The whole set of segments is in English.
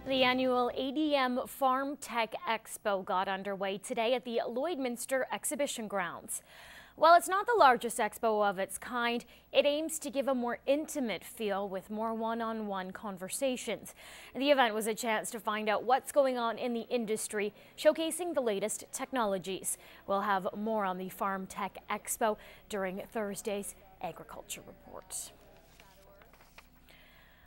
The annual ADM Farm Tech Expo got underway today at the Lloydminster exhibition grounds. While it's not the largest expo of its kind, it aims to give a more intimate feel with more one-on-one conversations. The event was a chance to find out what's going on in the industry, showcasing the latest technologies. We'll have more on the Farm Tech Expo during Thursday's Agriculture Report.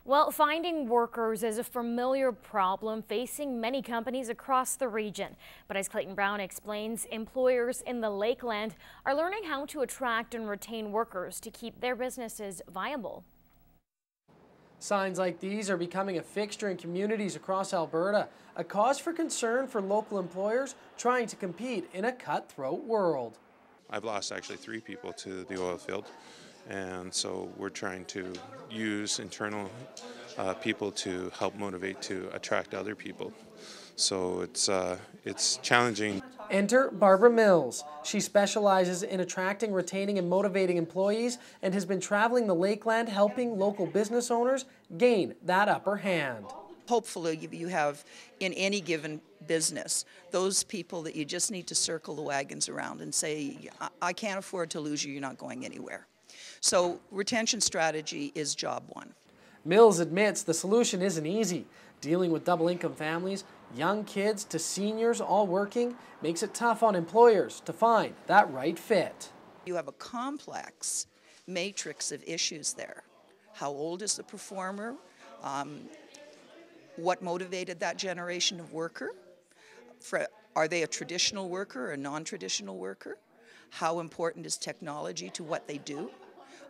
Well, finding workers is a familiar problem facing many companies across the region. But as Clayton Brown explains, employers in the Lakeland are learning how to attract and retain workers to keep their businesses viable. Signs like these are becoming a fixture in communities across Alberta, a cause for concern for local employers trying to compete in a cutthroat world. I've lost actually 3 people to the oil field. And so we're trying to use internal people to help motivate to attract other people. So it's challenging. Enter Barbara Mills. She specializes in attracting, retaining, and motivating employees and has been traveling the Lakeland helping local business owners gain that upper hand. Hopefully you have in any given business those people that you just need to circle the wagons around and say, I can't afford to lose you, you're not going anywhere. So retention strategy is job one. Mills admits the solution isn't easy. Dealing with double-income families, young kids to seniors all working makes it tough on employers to find that right fit. You have a complex matrix of issues there. How old is the performer? What motivated that generation of worker? Are they a traditional worker or a non-traditional worker? How important is technology to what they do?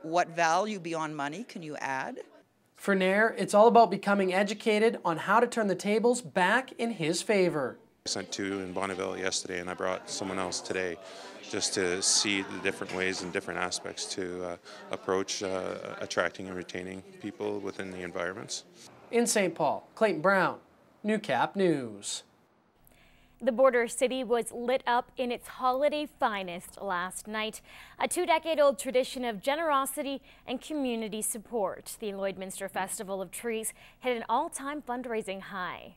What value beyond money can you add? For Nair, it's all about becoming educated on how to turn the tables back in his favor. I sent 2 in Bonneville yesterday and I brought someone else today just to see the different ways and different aspects to approach attracting and retaining people within the environments. In St. Paul, Clayton Brown, Newcap News. The border city was lit up in its holiday finest last night, a 2-decade-old tradition of generosity and community support. The Lloydminster Festival of Trees hit an all-time fundraising high.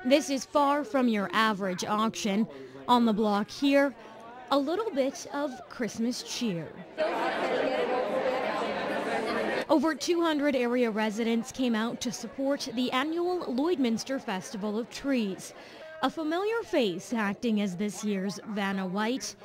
This is far from your average auction. On the block here, a little bit of Christmas cheer. Over 200 area residents came out to support the annual Lloydminster Festival of Trees. A familiar face acting as this year's Vanna White.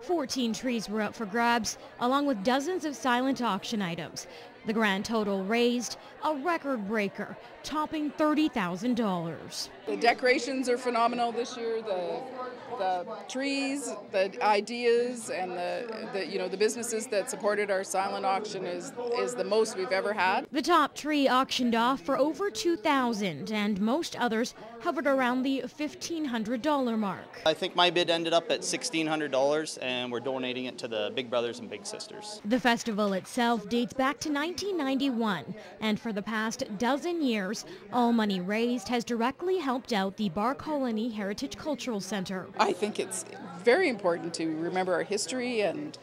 14 trees were up for grabs, along with dozens of silent auction items. The grand total raised a record breaker, topping $30,000. The decorations are phenomenal this year. The trees, the ideas, and the businesses that supported our silent auction is the most we've ever had. The top tree auctioned off for over $2,000, and most others hovered around the $1,500 mark. I think my bid ended up at $1,600, and we're donating it to the Big Brothers and Big Sisters. The festival itself dates back to 1991, and for the past dozen years, all money raised has directly helped out the Bar Colony Heritage Cultural Center. I think it's very important to remember our history and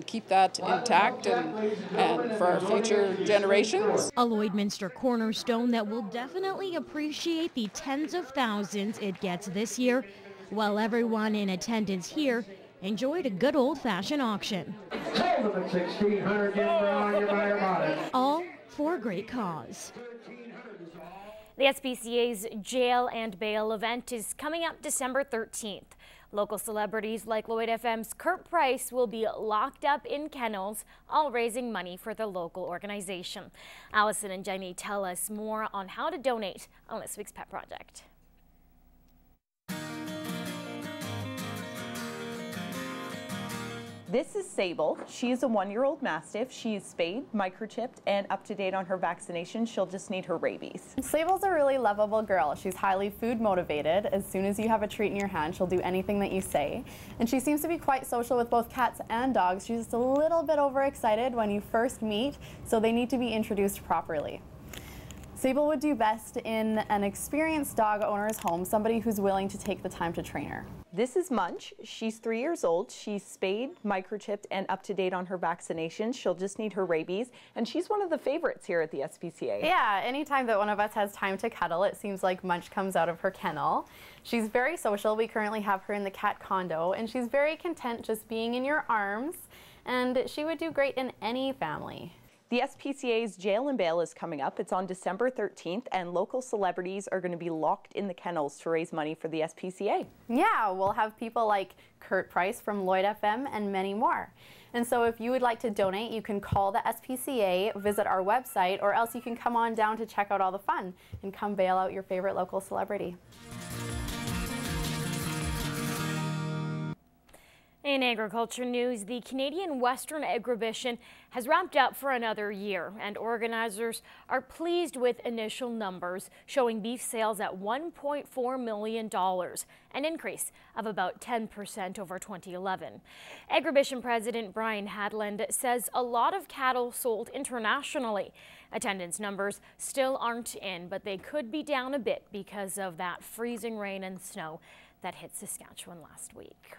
keep that intact and for our future generations. A Lloydminster cornerstone that will definitely appreciate the tens of thousands it gets this year, while everyone in attendance here enjoyed a good old-fashioned auction. All for a great cause. The SPCA's Jail and Bail event is coming up December 13th. Local celebrities like Lloyd FM's Kurt Price will be locked up in kennels, all raising money for the local organization. Allison and Jenny tell us more on how to donate on this week's Pet Project. This is Sable. She is a 1-year-old Mastiff. She is spayed, microchipped, and up to date on her vaccination. She'll just need her rabies. Sable's a really lovable girl. She's highly food motivated. As soon as you have a treat in your hand, she'll do anything that you say. And she seems to be quite social with both cats and dogs. She's just a little bit overexcited when you first meet, so they need to be introduced properly. Sable would do best in an experienced dog owner's home, somebody who's willing to take the time to train her. This is Munch. She's 3 years old. She's spayed, microchipped, and up to date on her vaccinations. She'll just need her rabies, and she's one of the favorites here at the SPCA. Yeah, anytime that one of us has time to cuddle, it seems like Munch comes out of her kennel. She's very social. We currently have her in the cat condo, and she's very content just being in your arms, and she would do great in any family. The SPCA's Jail and Bail is coming up. It's on December 13th, and local celebrities are going to be locked in the kennels to raise money for the SPCA. Yeah, we'll have people like Kurt Price from Lloyd FM and many more. And so if you would like to donate, you can call the SPCA, visit our website, or else you can come on down to check out all the fun and come bail out your favorite local celebrity. In agriculture news, the Canadian Western Agribition has wrapped up for another year, and organizers are pleased with initial numbers showing beef sales at $1.4 million, an increase of about 10% over 2011. Agribition President Brian Hadland says a lot of cattle sold internationally. Attendance numbers still aren't in, but they could be down a bit because of that freezing rain and snow that hit Saskatchewan last week.